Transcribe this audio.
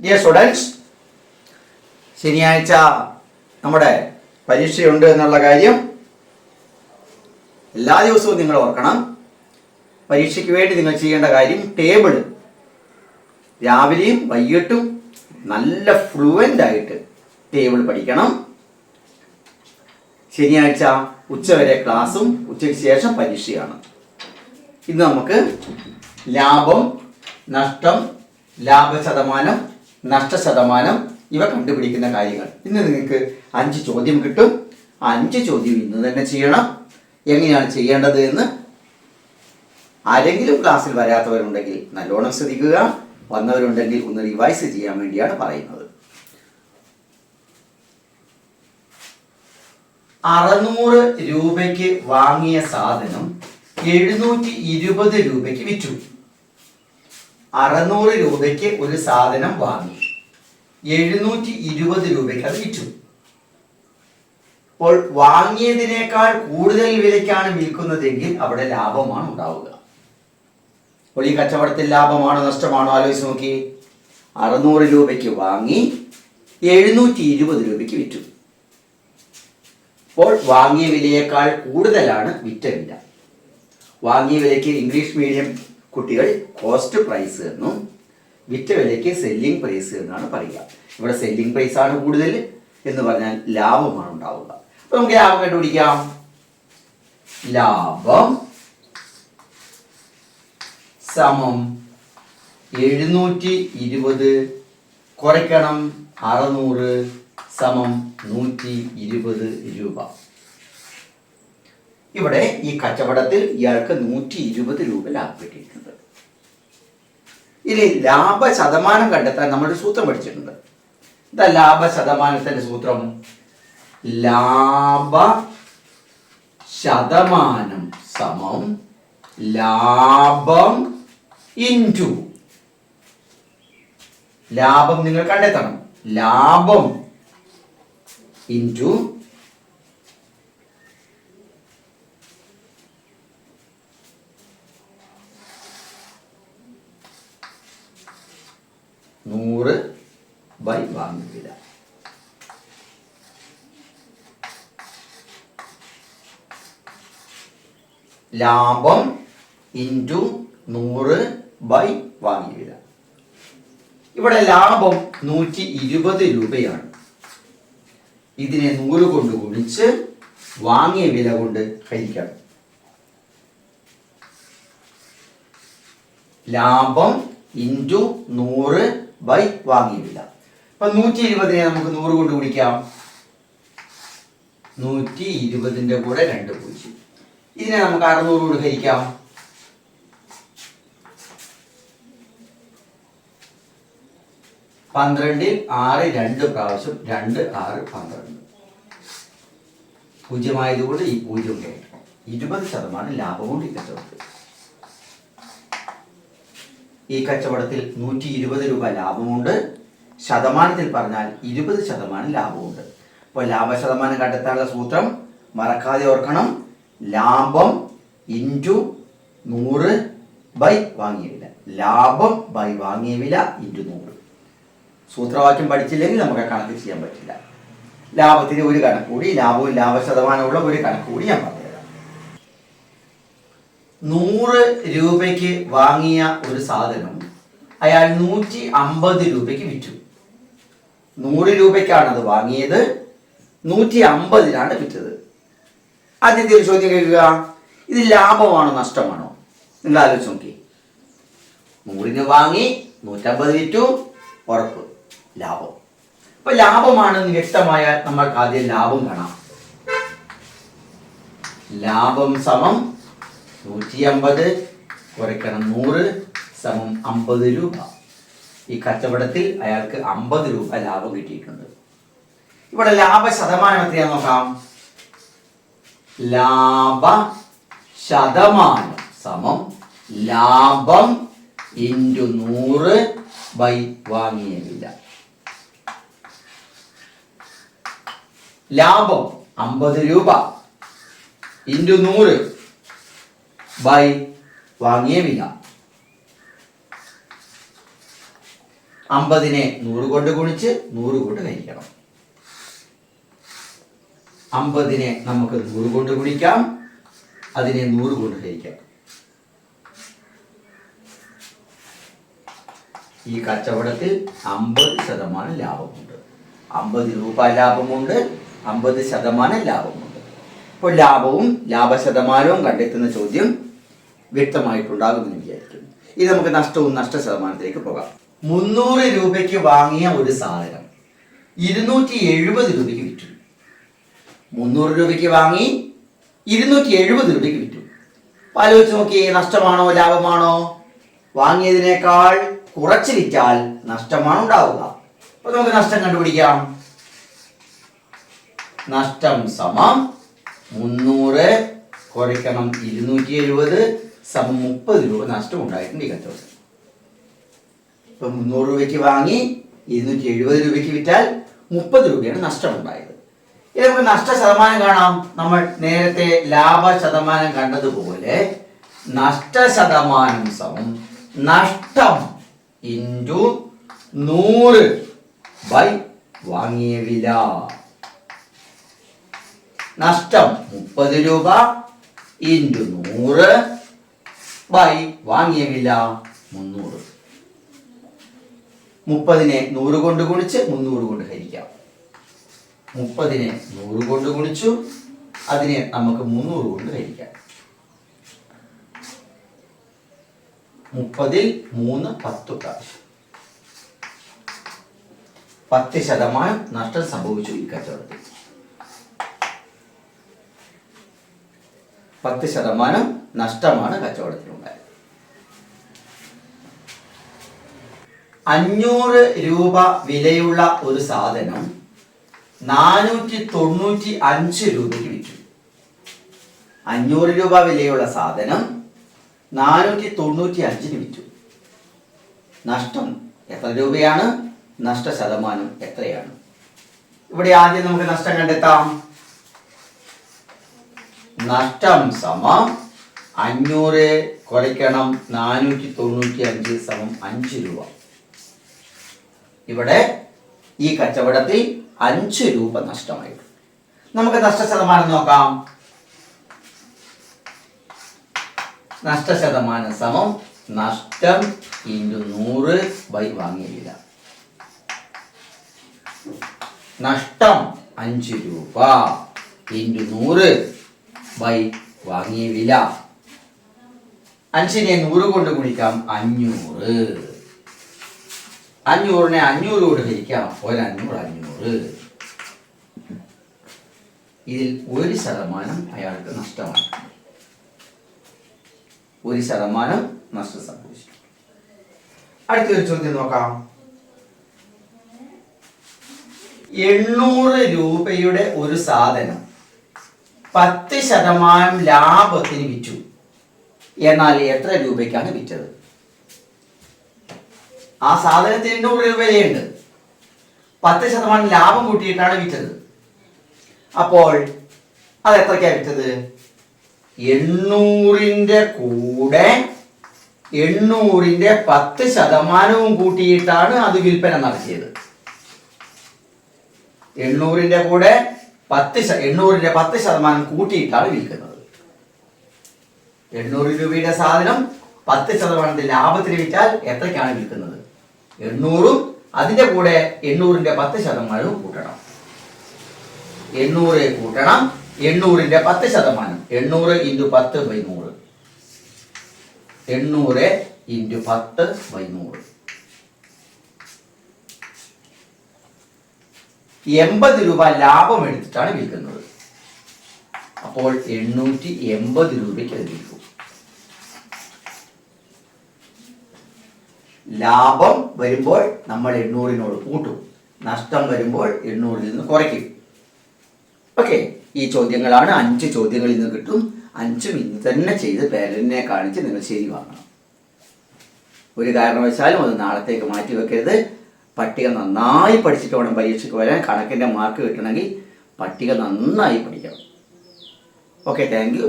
Dear students, ശനിയാഴ്ച നമ്മുടെ പരീക്ഷയുണ്ട് എന്നുള്ള കാര്യം എല്ലാ ദിവസവും നിങ്ങൾ ഓർക്കണം. പരീക്ഷയ്ക്ക് വേണ്ടി നിങ്ങൾ ചെയ്യേണ്ട കാര്യം ടേബിൾ രാവിലെയും വൈകിട്ടും നല്ല ഫ്ലുവൻ്റ് ആയിട്ട് ടേബിൾ പഠിക്കണം. ശനിയാഴ്ച ഉച്ചവരെ ക്ലാസ്സും ഉച്ചയ്ക്ക് ശേഷം പരീക്ഷയാണ്. ഇന്ന് നമുക്ക് ലാഭം, നഷ്ടം, ലാഭശതമാനം, നഷ്ടശതമാനം ഇവ കണ്ടുപിടിക്കുന്ന കാര്യങ്ങൾ. ഇന്ന് നിങ്ങൾക്ക് 5 ചോദ്യം കിട്ടും. ആ 5 ചോദ്യം ഇന്ന് തന്നെ ചെയ്യണം. എങ്ങനെയാണ് ചെയ്യേണ്ടത് എന്ന് ആരെങ്കിലും ക്ലാസ്സിൽ വരാത്തവരുണ്ടെങ്കിൽ നല്ലോണം ശ്രദ്ധിക്കുക. വന്നവരുണ്ടെങ്കിൽ ഒന്ന് റിവൈസ് ചെയ്യാൻ വേണ്ടിയാണ് പറയുന്നത്. 600 രൂപയ്ക്ക് വാങ്ങിയ സാധനം 720 രൂപയ്ക്ക് വിറ്റു. 600 രൂപയ്ക്ക് ഒരു സാധനം വാങ്ങി, 720 രൂപയ്ക്ക് അത് വിറ്റു. അപ്പോൾ വാങ്ങിയതിനേക്കാൾ കൂടുതൽ വിലയ്ക്കാണ് വിൽക്കുന്നതെങ്കിൽ അവിടെ ലാഭമാണ് ഉണ്ടാവുക. അപ്പോൾ ഈ കച്ചവടത്തിൽ ലാഭമാണോ നഷ്ടമാണോ ആലോചിച്ച് നോക്കി. 600 രൂപയ്ക്ക് വാങ്ങി 720 രൂപയ്ക്ക് വിറ്റു. അപ്പോൾ വാങ്ങിയ വിലയേക്കാൾ കൂടുതലാണ് വിറ്റ വില. വാങ്ങിയ വിലയ്ക്ക് ഇംഗ്ലീഷ് മീഡിയം കുട്ടികൾ കോസ്റ്റ് പ്രൈസ് എന്നും വിറ്റ വിലയ്ക്ക് സെല്ലിംഗ് പ്രൈസ് എന്നാണ് പറയുക. ഇവിടെ സെല്ലിംഗ് പ്രൈസ് ആണ് കൂടുതൽ എന്ന് പറഞ്ഞാൽ ലാഭമാണ് ഉണ്ടാവുക. അപ്പൊ നമുക്ക് ലാഭം കണ്ടുപിടിക്കാം. ലാഭം സമം 720 കുറയ്ക്കണം 600 സമം 120 രൂപ. ഇവിടെ ഈ കച്ചവടത്തിൽ ഇയാൾക്ക് 120 രൂപ ലാഭം കിട്ടിയിട്ടുണ്ട്. ഇനി ലാഭ ശതമാനം കണ്ടെത്താൻ നമ്മളൊരു സൂത്രം പഠിച്ചിട്ടുണ്ട്. എന്താ ലാഭ ശതമാനത്തിന്റെ സൂത്രം? ലാഭ ശതമാനം സമം ലാഭം ഇൻറ്റു ലാഭം നിങ്ങൾ കണ്ടെത്തണം. ലാഭം ഇൻറ്റു നൂറ് ബൈ വാങ്ങിയ വില. ലാഭം ഇൻറ്റു 100 ബൈ വാങ്ങിയ വില. ഇവിടെ ലാഭം 120 രൂപയാണ്. ഇതിനെ 100 കൊണ്ട് ഗുണിച്ച് വാങ്ങിയ വില കൊണ്ട് ഹരിക്കണം. ലാഭം ഇൻറ്റു 100 ബൈ വാങ്ങിയ വില. അപ്പൊ 120നെ നമുക്ക് 100 കൊണ്ട് ഗുണിക്കാം. 120ന്റെ കൂടെ 2 0. ഇതിനെ നമുക്ക് 600 കൊണ്ട് ഹരിക്കാം. 12ൽ 6 2 പ്രാവശ്യം 2 6 12. 0 ആയതുകൊണ്ട് ഈ 0 കേട്ടോ. 20% ലാഭമുണ്ട് ഈ കച്ചവടത്തിൽ. ഈ കച്ചവടത്തിൽ 120 രൂപ ലാഭമുണ്ട്. ശതമാനത്തിൽ പറഞ്ഞാൽ 20% ലാഭമുണ്ട്. അപ്പോൾ ലാഭശതമാനം കണ്ടെത്താനുള്ള സൂത്രം മറക്കാതെ ഓർക്കണം. ലാഭം ഇൻറ്റു 100 ബൈ വാങ്ങിയ വില. ലാഭം ബൈ വാങ്ങിയ വില ഇൻറ്റു 100. സൂത്രവാക്യം പഠിച്ചില്ലെങ്കിൽ നമുക്ക് കണക്ക് ചെയ്യാൻ പറ്റില്ല. ലാഭത്തിന് ഒരു കണക്ക് കൂടി, ലാഭവും ലാഭശതമാനമുള്ള ഒരു കണക്ക് കൂടി ഞാൻ പറഞ്ഞുതരാം. 100 രൂപയ്ക്ക് വാങ്ങിയ ഒരു സാധനം അയാൾ 150 രൂപയ്ക്ക് വിറ്റു. 100 രൂപയ്ക്കാണ് അത് വാങ്ങിയത്, 150-നാണ് വിറ്റത്. ആദ്യത്തെ ഒരു ചോദ്യം കേൾക്കുക. ഇത് ലാഭമാണോ നഷ്ടമാണോ? നിങ്ങൾ ആലോചിച്ച് നോക്കി. 100-ന് വാങ്ങി 150 വിറ്റു, ഉറപ്പ് ലാഭം. അപ്പൊ ലാഭമാണെന്ന് വ്യക്തമായാൽ നമ്മൾക്ക് ആദ്യം ലാഭം കാണാം. ലാഭം സമം 150 കുറയ്ക്കണം 100 സമം 50 രൂപ. ഈ കച്ചവടത്തിൽ അയാൾക്ക് 50 രൂപ ലാഭം കിട്ടിയിട്ടുണ്ട്. ഇവിടെ ലാഭ ശതമാനം എത്രയാന്ന് നോക്കാം. ലാഭ ശതമാനം സമം ലാഭം ഇൻറ്റു 100 ബൈ വാങ്ങിയ വില. ലാഭം 50 രൂപ ഇൻറ്റു 100 ബൈ വാങ്ങിയ വില. 50നെ 100 കൊണ്ട് ഗുണിച്ച് 100 കൊണ്ട് ഹരിക്കണം. 50നെ നമുക്ക് 100 കൊണ്ട് ഗുണിക്കാം, അതിനെ 100 കൊണ്ട് ഹരിക്കാം. ഈ കച്ചവടത്തിൽ 50% ലാഭമുണ്ട്. 50 രൂപ ലാഭമുണ്ട്, 50% ലാഭമുണ്ട്. അപ്പോൾ ലാഭവും ലാഭശതമാനവും കണ്ടെത്തുന്ന ചോദ്യം വ്യക്തമായിട്ടുണ്ടാകുമെന്ന് വിചാരിക്കുന്നു. ഇത് നമുക്ക് നഷ്ടവും നഷ്ടശതമാനത്തിലേക്ക് പോകാം. 300 രൂപയ്ക്ക് വാങ്ങിയ ഒരു സാധനം 270 രൂപയ്ക്ക് വിറ്റു. 300 രൂപയ്ക്ക് വാങ്ങി 270 രൂപയ്ക്ക് വിറ്റു. ആലോചിച്ച് നോക്കിയേ, നഷ്ടമാണോ ലാഭമാണോ? വാങ്ങിയതിനേക്കാൾ കുറച്ച് വിറ്റാൽ നഷ്ടമാണ് ഉണ്ടാവുക. അപ്പൊ നമുക്ക് നഷ്ടം കണ്ടുപിടിക്കാം. നഷ്ടം സമം 300 കുറയ്ക്കണം 270 സമം 30 രൂപ നഷ്ടം ഉണ്ടായിട്ടുണ്ട് ഈ കച്ചവടം. ഇപ്പൊ 300 രൂപയ്ക്ക് വാങ്ങി 270 രൂപയ്ക്ക് വിറ്റാൽ 30 രൂപയാണ് നഷ്ടം ഉണ്ടായത്. ഇത് നമുക്ക് നഷ്ടശതമാനം കാണാം. നമ്മൾ നേരത്തെ ലാഭശതമാനം കണ്ടതുപോലെ നഷ്ടശതമാനം സമം നഷ്ടം ഇൻറ്റു 100 ബൈ വാങ്ങിയ വില. നഷ്ടം 30 രൂപ ഇൻറ്റു 100 ബൈ വാങ്ങിയ വില 300. 30നെ 100 കൊണ്ട് ഗുണിച്ച് 300 കൊണ്ട് ഹരിക്കാം. 30നെ 100 കൊണ്ട് ഗുണിച്ചു, അതിനെ നമുക്ക് 300 കൊണ്ട് ഹരിക്കാം. 30ൽ 3 10 പ്രാവശ്യം. 10% നഷ്ടം സംഭവിച്ചു ഈ കച്ചവടത്തിൽ. 10% നഷ്ടമാണ് കച്ചവടത്തിലുണ്ടായത്. 500 രൂപ വിലയുള്ള ഒരു സാധനം 495 രൂപയ്ക്ക് വിറ്റു. 500 രൂപ വിലയുള്ള സാധനം 495 വിറ്റു. നഷ്ടം എത്ര രൂപയാണ്? നഷ്ടശതമാനം എത്രയാണ്? ഇവിടെ ആദ്യം നമുക്ക് നഷ്ടം കണ്ടെത്താം. നഷ്ടം സമം 500 കുറയ്ക്കണം 495 സമം 5 രൂപ. ഇവിടെ ഈ കച്ചവടത്തിൽ 5 രൂപ നഷ്ടമായിട്ട്. നമുക്ക് നഷ്ടശതമാനം നോക്കാം. നഷ്ടശതമാനം സമം നഷ്ടം ഇൻറ്റു 100 ബൈ വാങ്ങിയ വില. നഷ്ടം 5 രൂപ ഇൻറ്റു 100 ബൈ വാങ്ങിയ വില. 5നെ 100 കൊണ്ട് ഗുണിക്കാം 500. 500നെ 500 കൊണ്ട് ഹരിക്കാം. 500. ഇതിൽ 1% അയാൾക്ക് നഷ്ടമാണ്. 1% നഷ്ടം സംഭവിച്ചു. അടുത്തൊരു ചോദ്യം നോക്കാം. 800 രൂപയുടെ ഒരു സാധനം 10% ലാഭത്തിന് വിറ്റു. എന്നാൽ എത്ര രൂപയ്ക്കാണ് വിറ്റത്? ആ സാധനത്തിന് 800 രൂപ വിലയുണ്ട്. 10% ലാഭം കൂട്ടിയിട്ടാണ് വിറ്റത്. അപ്പോൾ അത് എത്രയ്ക്കാണ് വിറ്റത്? 800ന്റെ കൂടെ 800ന്റെ 10% കൂട്ടിയിട്ടാണ് അത് വിൽപ്പന നടത്തിയത്. 800ന്റെ കൂടെ 800ന്റെ 10% കൂട്ടിയിട്ടാണ് വിൽക്കുന്നത്. 800 രൂപയുടെ സാധനം 10% ലാഭത്തിന് വിറ്റാൽ എത്രയ്ക്കാണ് വിൽക്കുന്നത്? 800ഉം അതിന്റെ കൂടെ 800ന്റെ 10% കൂട്ടണം. 800 കൂട്ടണം 800ന്റെ 10%. 800 ഇൻറ്റു 10/100. 800 ഇൻറ്റു 10/100. 80 രൂപ ലാഭം എടുത്തിട്ടാണ് വിൽക്കുന്നത്. അപ്പോൾ 880 രൂപയ്ക്ക് അത് വിൽക്കും. ലാഭം വരുമ്പോൾ നമ്മൾ 800നോട് കൂട്ടും, നഷ്ടം വരുമ്പോൾ 800ൽ നിന്ന് കുറയ്ക്കും. ഓക്കെ, ഈ ചോദ്യങ്ങളാണ്. 5 ചോദ്യങ്ങളിൽ നിന്ന് കിട്ടും. 5ഉം ഇന്ന് തന്നെ ചെയ്ത് പേരന്റിനെ കാണിച്ച് നിങ്ങൾ ശരി വാങ്ങണം. ഒരു കാരണവശാലും അത് നാളത്തേക്ക് മാറ്റി വെക്കരുത്. പട്ടിക നന്നായി പഠിച്ചിട്ട് വേണം പരീക്ഷയ്ക്ക് വരാൻ. കണക്കിൻ്റെ മാർക്ക് കിട്ടണമെങ്കിൽ പട്ടിക നന്നായി പഠിക്കണം. Okay, thank you.